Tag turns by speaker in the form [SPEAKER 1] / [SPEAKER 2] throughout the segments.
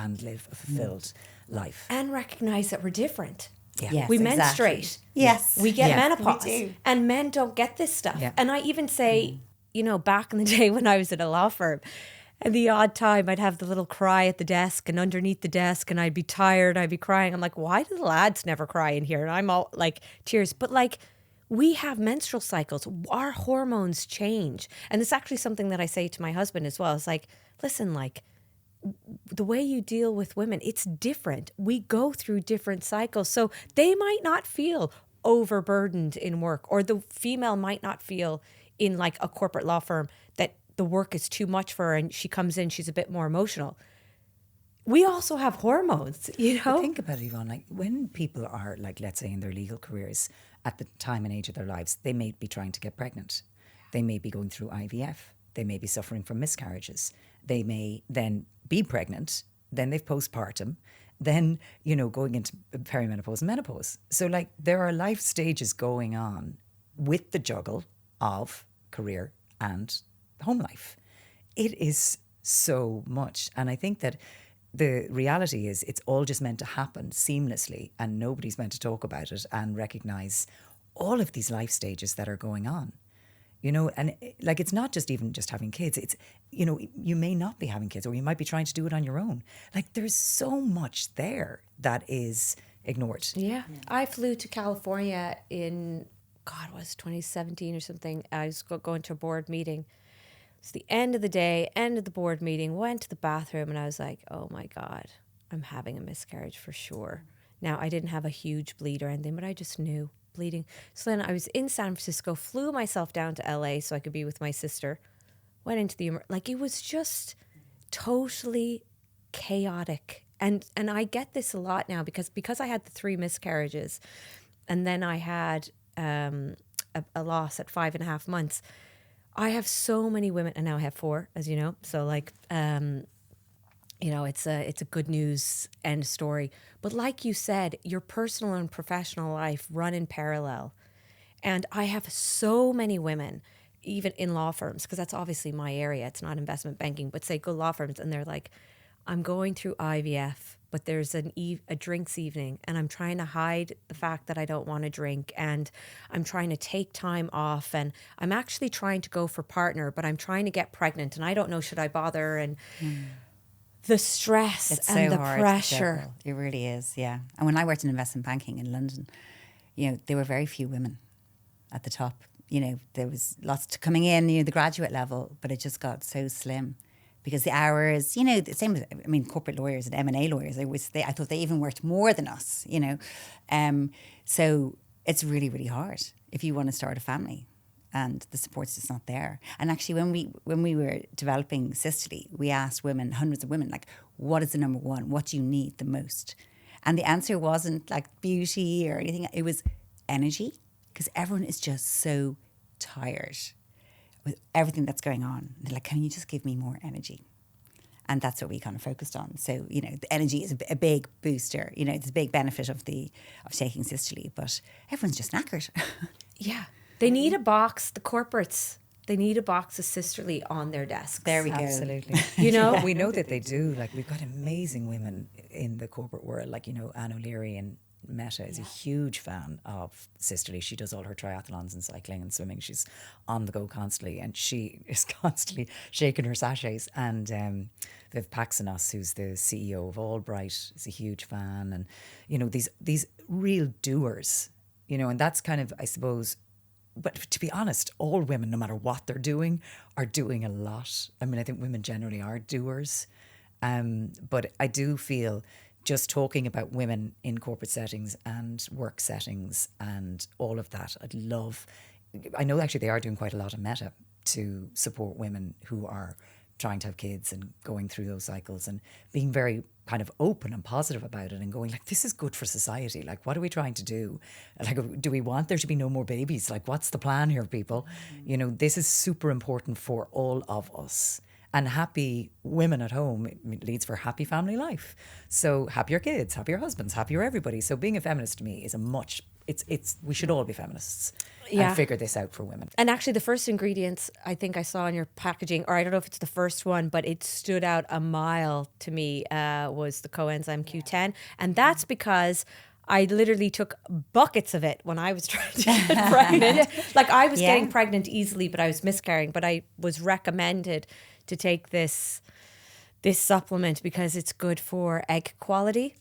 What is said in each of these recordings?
[SPEAKER 1] and live a fulfilled life.
[SPEAKER 2] And recognize that we're different.
[SPEAKER 1] Yeah.
[SPEAKER 3] Yes,
[SPEAKER 2] We
[SPEAKER 3] exactly.
[SPEAKER 2] menstruate.
[SPEAKER 3] Yes.
[SPEAKER 2] We get
[SPEAKER 1] Yeah.
[SPEAKER 2] menopause.
[SPEAKER 3] We do.
[SPEAKER 2] And men don't get this stuff.
[SPEAKER 1] Yeah.
[SPEAKER 2] And I even say, you know, back in the day when I was at a law firm, and the odd time I'd have the little cry at the desk and underneath the desk, and I'd be tired, I'd be crying. I'm like, why do the lads never cry in here? And I'm all like, tears. But like, we have menstrual cycles. Our hormones change. And it's actually something that I say to my husband as well. It's like, listen, like, the way you deal with women, it's different. We go through different cycles. So they might not feel overburdened in work, or the female might not feel in like a corporate law firm that the work is too much for her and she comes in, she's a bit more emotional. We also have hormones, you know?
[SPEAKER 1] But think about it, Yvonne, like when people are, like, let's say in their legal careers at the time and age of their lives, they may be trying to get pregnant. They may be going through IVF. They may be suffering from miscarriages. They may then be pregnant. Then they've postpartum. Then, you know, going into perimenopause and menopause. So like there are life stages going on with the juggle of career and home life. It is so much. And I think that the reality is it's all just meant to happen seamlessly, and nobody's meant to talk about it and recognize all of these life stages that are going on. You know, and like it's not just even just having kids. It's, you know, you may not be having kids, or you might be trying to do it on your own. Like there's so much there that is ignored.
[SPEAKER 2] Yeah. I flew to California in, God, it was 2017 or something. I was going to a board meeting. It's the end of the day, end of the board meeting, went to the bathroom, and I was like, oh my God, I'm having a miscarriage for sure. Now, I didn't have a huge bleed or anything, but I just knew bleeding. So then I was in San Francisco, flew myself down to LA so I could be with my sister, went into the, like it was just totally chaotic. And I get this a lot now because I had the 3 miscarriages, and then I had a loss at 5.5 months. I have so many women, and now I have 4, as you know. So like, you know, it's a good news end story. But like you said, your personal and professional life run in parallel. And I have so many women, even in law firms, because that's obviously my area. It's not investment banking, but say go law firms, and they're like, I'm going through IVF, but there's a drinks evening, and I'm trying to hide the fact that I don't want to drink, and I'm trying to take time off, and I'm actually trying to go for partner, but I'm trying to get pregnant, and I don't know, should I bother? And the stress
[SPEAKER 3] It's
[SPEAKER 2] and
[SPEAKER 3] so
[SPEAKER 2] the
[SPEAKER 3] hard to
[SPEAKER 2] pressure.
[SPEAKER 3] juggle. It really is, yeah. And when I worked in investment banking in London, you know, there were very few women at the top. You know, there was lots coming in, you know, the graduate level, but it just got so slim. Because the hours, you know, the same as, I mean, corporate lawyers and M&A lawyers, I thought they even worked more than us, you know. So it's really, really hard if you want to start a family and the support's just not there. And actually, when we were developing Systole, we asked women, hundreds of women, like, what is the number one? What do you need the most? And the answer wasn't like beauty or anything. It was energy, because everyone is just so tired with everything that's going on. They're like, can you just give me more energy? And that's what we kind of focused on. So, you know, the energy is a big booster. You know, it's a big benefit of taking Systole, but everyone's just knackered.
[SPEAKER 2] Yeah. They need a box, the corporates, they need a box of Sisterly on their desks.
[SPEAKER 3] There we go.
[SPEAKER 1] Absolutely.
[SPEAKER 2] You know?
[SPEAKER 1] We know that they do. Like we've got amazing women in the corporate world, like, you know, Anne O'Leary and Meta is a huge fan of Systole. She does all her triathlons and cycling and swimming. She's on the go constantly, and she is constantly shaking her sachets. And Viv Paxanos, who's the CEO of Albright, is a huge fan. And, you know, these real doers, you know, and that's kind of, I suppose, but to be honest, all women, no matter what they're doing, are doing a lot. I mean, I think women generally are doers. But I do feel just talking about women in corporate settings and work settings and all of that, I know actually they are doing quite a lot of Meta to support women who are trying to have kids and going through those cycles, and being very kind of open and positive about it, and going like, this is good for society. Like, what are we trying to do? Like, do we want there to be no more babies? Like, what's the plan here, people? You know, this is super important for all of us. And happy women at home leads for happy family life. So happier kids, happier husbands, happier everybody. So being a feminist to me is a much it's we should all be feminists
[SPEAKER 2] Yeah.
[SPEAKER 1] and figure this out for women.
[SPEAKER 2] And actually, the first ingredients I think I saw in your packaging, or I don't know if it's the first one, but it stood out a mile to me, was the coenzyme Q10. And that's because I literally took buckets of it when I was trying to get pregnant. Like, I was getting pregnant easily, but I was miscarrying. But I was recommended to take this supplement because it's good for egg quality.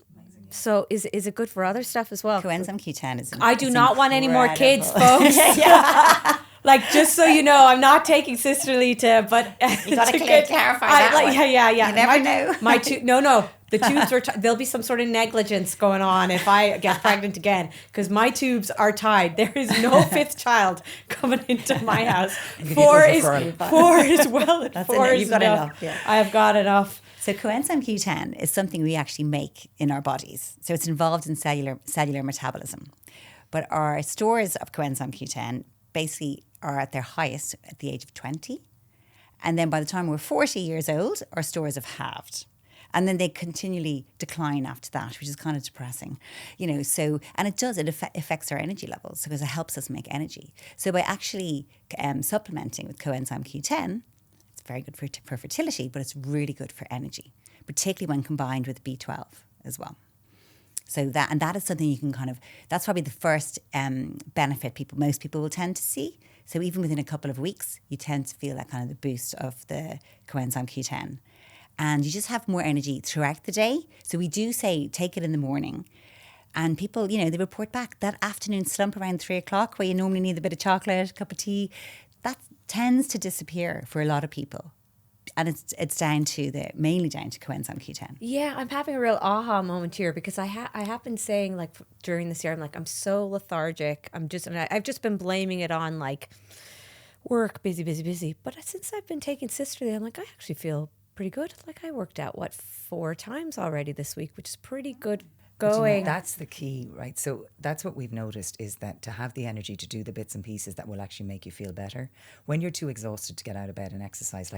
[SPEAKER 2] So is it good for other stuff as well?
[SPEAKER 3] Coenzyme Q10 is
[SPEAKER 2] I do not want any more kids,
[SPEAKER 3] incredible.
[SPEAKER 2] folks. Like, just so you know, I'm not taking Sisterly to, but
[SPEAKER 3] You got to clarify that one.
[SPEAKER 2] Yeah.
[SPEAKER 3] You never know.
[SPEAKER 2] My no, the tubes are. There'll be some sort of negligence going on if I get pregnant again, because my tubes are tied. There is no fifth child coming into my house. Four is well. Four is
[SPEAKER 3] You've got enough. Yeah.
[SPEAKER 2] I have got enough.
[SPEAKER 3] So coenzyme Q10 is something we actually make in our bodies. So it's involved in cellular metabolism. But our stores of coenzyme Q10 basically are at their highest at the age of 20. And then by the time we're 40 years old, our stores have halved. And then they continually decline after that, which is kind of depressing, So, and it affects our energy levels because it helps us make energy. So by actually supplementing with coenzyme Q10, it's very good for fertility, but it's really good for energy, particularly when combined with B12 as well. So that is something you can that's probably the first benefit most people will tend to see. So even within a couple of weeks, you tend to feel that kind of the boost of the coenzyme Q10. And you just have more energy throughout the day. So we do say take it in the morning. And people, they report back that afternoon slump around 3 o'clock where you normally need a bit of chocolate, a cup of tea, that tends to disappear for a lot of people. And it's mainly down to coenzyme Q10.
[SPEAKER 2] Yeah, I'm having a real aha moment here because I have been saying, like, during this year, I'm so lethargic. I've just been blaming it on like work, busy. But since I've been taking Sisterly, I'm like, I actually feel pretty good. Like, I worked out 4 times already this week, which is pretty good going.
[SPEAKER 1] That's the key, right? So that's what we've noticed, is that to have the energy to do the bits and pieces that will actually make you feel better. When you're too exhausted to get out of bed and exercise,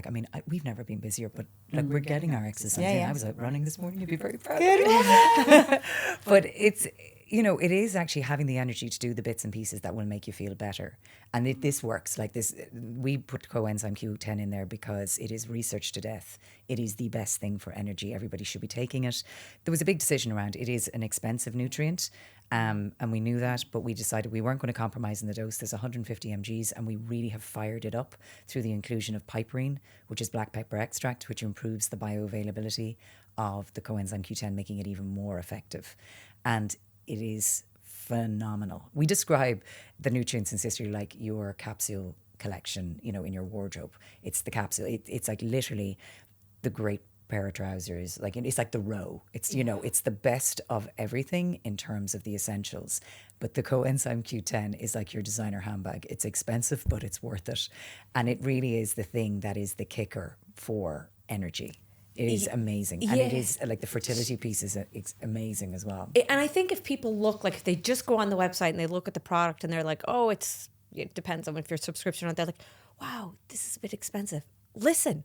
[SPEAKER 1] we've never been busier, but we're getting our exercise in. I was out running this morning. You'd be very proud of me. But it's, it is actually having the energy to do the bits and pieces that will make you feel better. And this works like this. We put coenzyme Q10 in there because it is researched to death. It is the best thing for energy. Everybody should be taking it. There was a big decision around it is an expensive nutrient. And we knew that, but we decided we weren't going to compromise in the dose. There's 150 mgs, and we really have fired it up through the inclusion of piperine, which is black pepper extract, which improves the bioavailability of the coenzyme Q10, making it even more effective. And it is phenomenal. We describe the nutrients in Sisterly like your capsule collection, in your wardrobe. It's the capsule. It's like literally the great pair of trousers. Like, it's like the row. It's, it's the best of everything in terms of the essentials. But the coenzyme Q10 is like your designer handbag. It's expensive, but it's worth it. And it really is the thing that is the kicker for energy. It is amazing. And it is like the fertility piece is amazing as well.
[SPEAKER 2] And I think if people look, like, if they just go on the website and they look at the product and they're like, oh, it depends on if your subscription or not, they're like, wow, this is a bit expensive. Listen,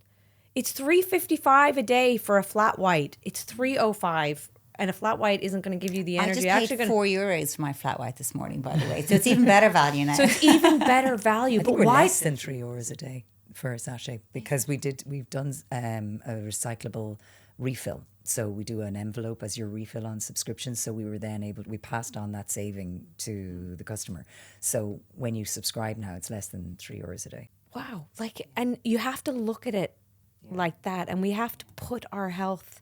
[SPEAKER 2] it's $3.55 a day for a flat white. It's $3.05. And a flat white isn't going to give you the energy.
[SPEAKER 3] I just paid €4 for my flat white this morning, by the way. So it's even better value now.
[SPEAKER 2] So it's even better value.
[SPEAKER 1] But why less than €3 a day for a sachet? Because we've done a recyclable refill. So we do an envelope as your refill on subscription. So we passed on that saving to the customer. So when you subscribe now, it's less than €3 a day.
[SPEAKER 2] Wow. And you have to look at it like that. And we have to put our health,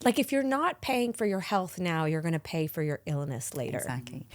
[SPEAKER 2] like, if you're not paying for your health now, you're going to pay for your illness later.
[SPEAKER 3] Exactly.